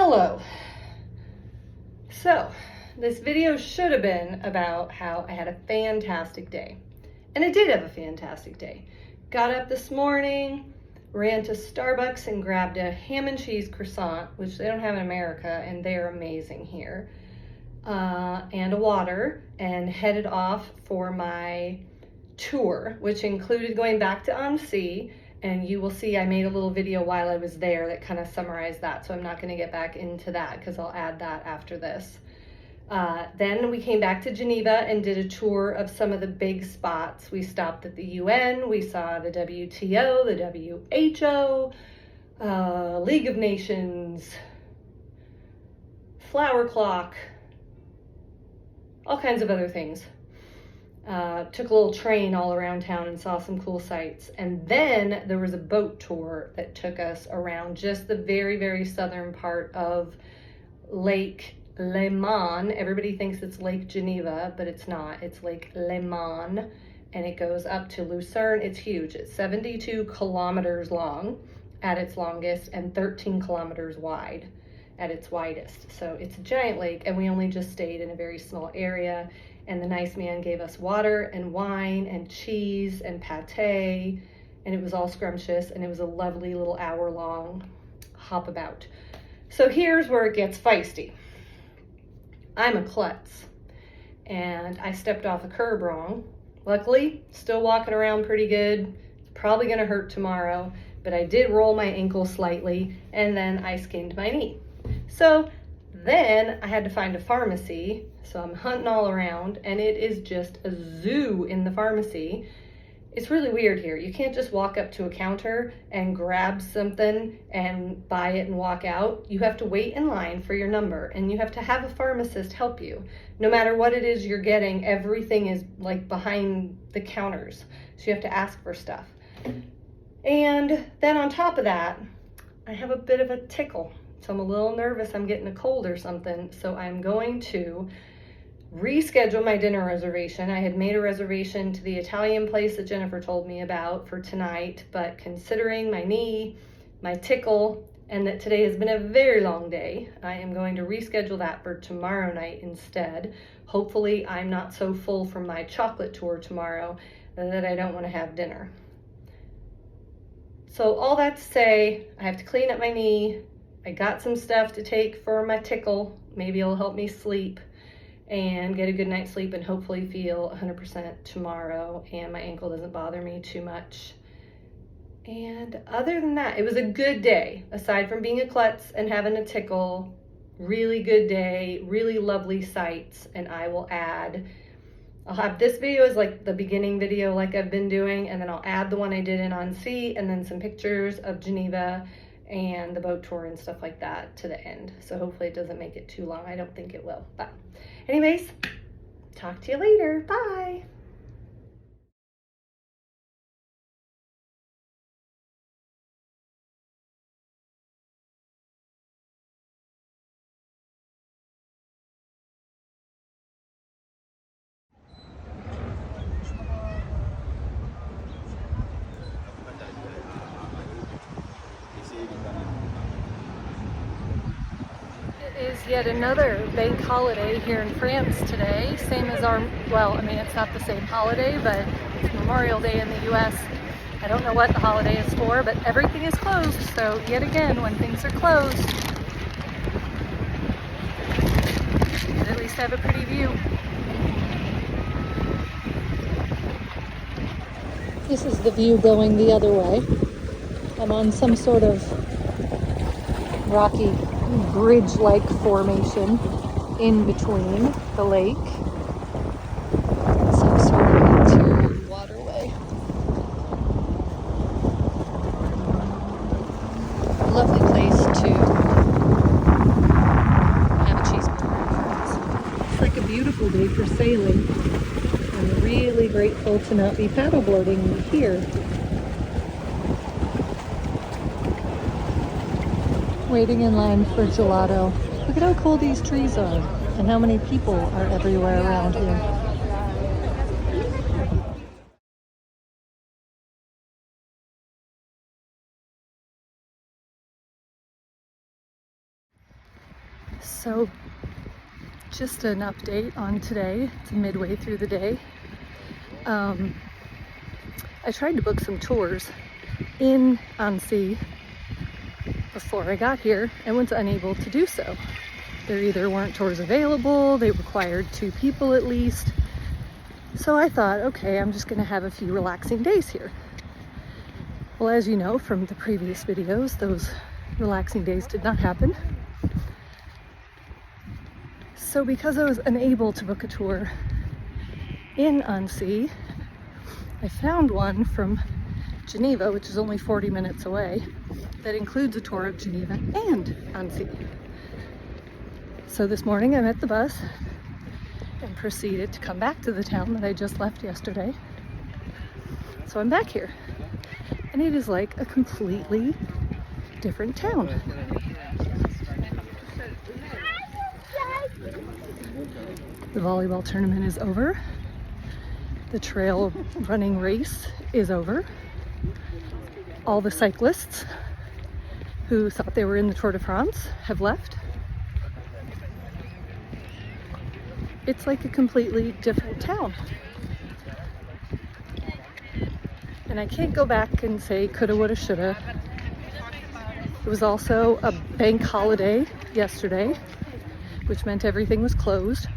Hello. So, this video should have been about how I had a fantastic day. And I did have a fantastic day. Got up this morning, ran to Starbucks and grabbed a ham and cheese croissant, which they don't have in America, and they're amazing here, and a water, and headed off for my tour, which included going back to Annecy. And you will see I made a little video while I was there that kind of summarized that, so I'm not going to get back into that because I'll add that after this. Then we came back to Geneva and did a tour of some of the big spots. We stopped at the UN, we saw the WTO, the WHO, League of Nations, Flower Clock, all kinds of other things. Took a little train all around town and saw some cool sights. And then there was a boat tour that took us around just the very, very southern part of Lake Léman. Everybody thinks it's Lake Geneva, but it's not. It's Lake Léman, and it goes up to Lucerne. It's huge. It's 72 kilometers long at its longest and 13 kilometers wide at its widest. So it's a giant lake, and we only just stayed in a very small area. And the nice man gave us water and wine and cheese and pate, and it was all scrumptious, and it was a lovely little hour-long hop about. So here's where it gets feisty. I'm a klutz, and I stepped off a curb wrong. Luckily, still walking around pretty good. It's probably gonna hurt tomorrow, but I did roll my ankle slightly, and then I skinned my knee. So then I had to find a pharmacy, so I'm hunting all around, and it is just a zoo in the pharmacy. It's really weird here. You can't just walk up to a counter and grab something and buy it and walk out. You have to wait in line for your number, and you have to have a pharmacist help you. No matter what it is you're getting, everything is like behind the counters, so you have to ask for stuff. And then on top of that, I have a bit of a tickle. So I'm a little nervous I'm getting a cold or something, so I'm going to reschedule my dinner reservation. I had made a reservation to the Italian place that Jennifer told me about for tonight, but considering my knee, my tickle, and that today has been a very long day, I am going to reschedule that for tomorrow night instead. Hopefully I'm not so full from my chocolate tour tomorrow that I don't want to have dinner. So all that to say, I have to clean up my knee. I got some stuff to take for my tickle. Maybe it'll help me sleep and get a good night's sleep and hopefully feel 100% tomorrow, and my ankle doesn't bother me too much. And other than that, it was a good day. Aside from being a klutz and having a tickle, really good day, really lovely sights, and I'll have this video as like the beginning video like I've been doing, and then I'll add the one I did in Annecy, and then some pictures of Geneva and the boat tour and stuff like that to the end. So hopefully it doesn't make it too long. I don't think it will. But anyways, talk to you later. Bye. Is yet another bank holiday here in France today, same as our, well, I mean, it's not the same holiday, but it's Memorial Day in the US. I don't know what the holiday is for, but everything is closed, so yet again, when things are closed, you at least have a pretty view. This is the view going the other way. I'm on some sort of rocky bridge-like formation in between the lake and some sort of interior waterway. Lovely place to have a cheeseburger. It's like a beautiful day for sailing. I'm really grateful to not be paddleboarding here. Waiting in line for gelato. Look at how cool these trees are and how many people are everywhere around here. So just an update on today. It's midway through the day. I tried to book some tours in Annecy before I got here and was unable to do so. There either weren't tours available, they required 2 people at least. So I thought, okay, I'm just gonna have a few relaxing days here. Well, as you know from the previous videos, those relaxing days did not happen. So because I was unable to book a tour in Annecy, I found one from Geneva, which is only 40 minutes away, that includes a tour of Geneva and Annecy. So this morning I met the bus and proceeded to come back to the town that I just left yesterday. So I'm back here, and it is like a completely different town. The volleyball tournament is over. The trail running race is over. All the cyclists who thought they were in the Tour de France have left. It's like a completely different town. And I can't go back and say coulda, woulda, shoulda. It was also a bank holiday yesterday, which meant everything was closed.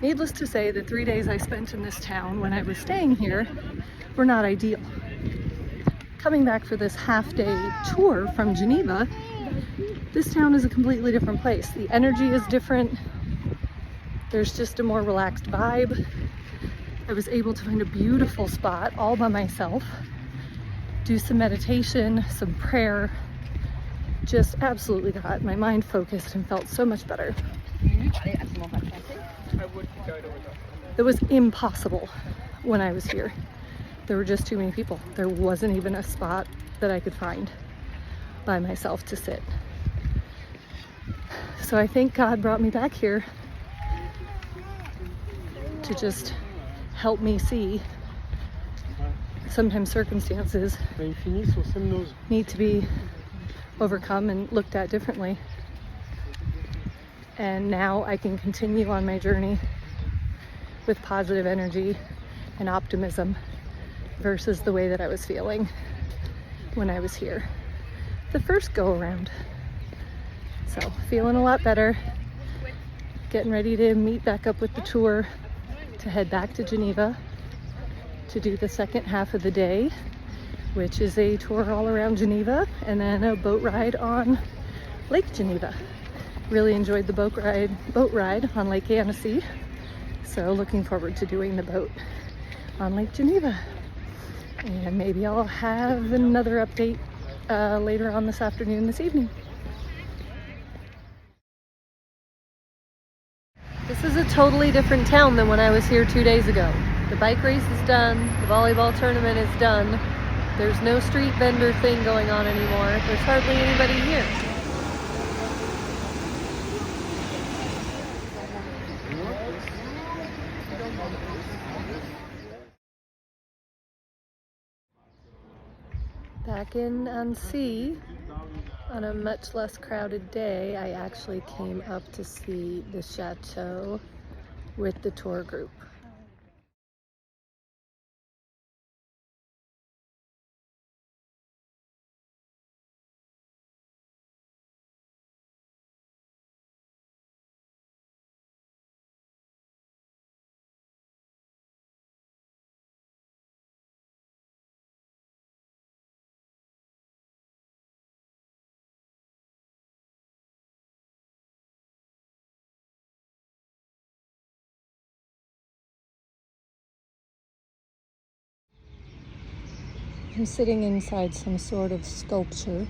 Needless to say, the 3 days I spent in this town when I was staying here were not ideal. Coming back for this half-day tour from Geneva, this town is a completely different place. The energy is different. There's just a more relaxed vibe. I was able to find a beautiful spot all by myself, do some meditation, some prayer, just absolutely got my mind focused and felt so much better. It was impossible when I was here. There were just too many people. There wasn't even a spot that I could find by myself to sit. So I think God brought me back here to just help me see sometimes circumstances need to be overcome and looked at differently. And now I can continue on my journey with positive energy and optimism versus the way that I was feeling when I was here the first go around. So feeling a lot better, getting ready to meet back up with the tour to head back to Geneva to do the second half of the day, which is a tour all around Geneva and then a boat ride on Lake Geneva. Really enjoyed the boat ride on Lake Annecy, so looking forward to doing the boat on Lake Geneva. And maybe I'll have another update later on this afternoon, this evening. This is a totally different town than when I was here 2 days ago. The bike race is done, the volleyball tournament is done. There's no street vendor thing going on anymore. There's hardly anybody here. Back in Annecy, on a much less crowded day, I actually came up to see the chateau with the tour group. I'm sitting inside some sort of sculpture.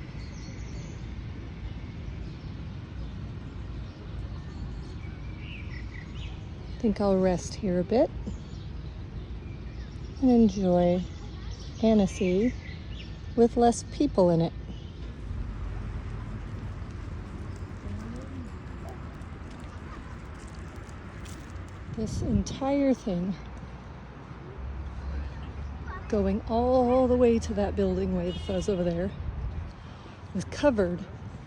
I think I'll rest here a bit and enjoy Annecy with less people in it. This entire thing going all the way to that building way the fuzz over there was covered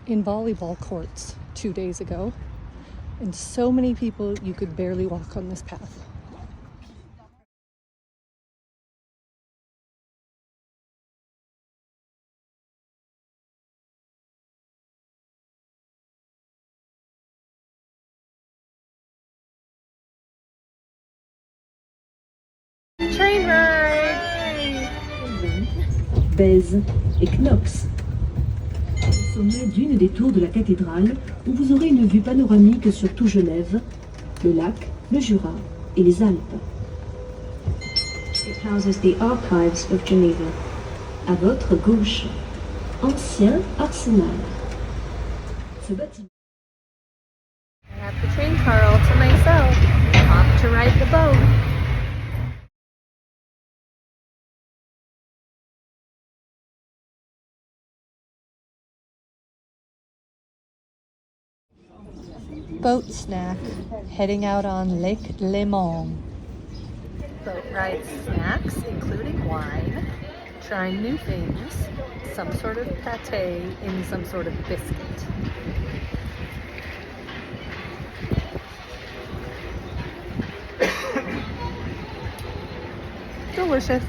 in volleyball courts 2 days ago, and so many people you could barely walk on this path. Train ride! Bèze et Knox. Au sommet d'une des tours de la cathédrale, où vous aurez une vue panoramique sur tout Genève, le lac, le Jura et les Alpes. It houses the archives of Geneva. À votre gauche, ancien arsenal. Ce bâtiment. I have the train car all to myself. Off to ride the boat. Boat snack, heading out on Lake Léman. Boat ride snacks, including wine, trying new things, some sort of pate in some sort of biscuit. Delicious.